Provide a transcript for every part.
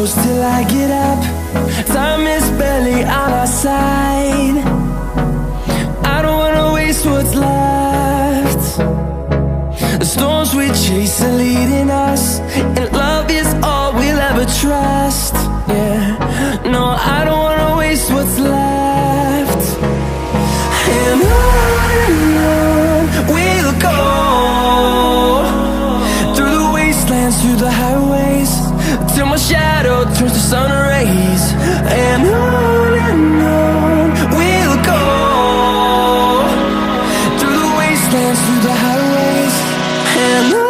close till I get up. Time is barely on our side. I don't wanna waste what's left. The storms we chase are leading us, and love is all we'll ever trust. Yeah, no, I don't wanna waste what's left. And on we'll go, through the wastelands, through the highways, till my shadow turns to sun rays. And on we'll go, through the wastelands, through the highways, and on.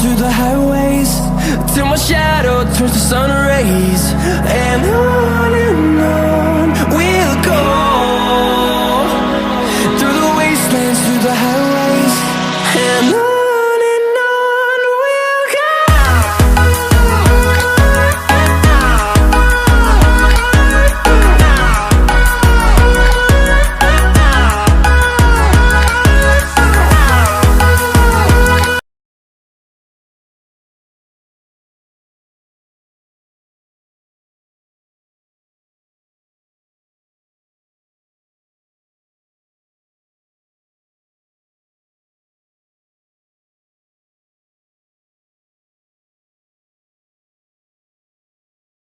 Through the highways, till my shadow turns to sun rays. And on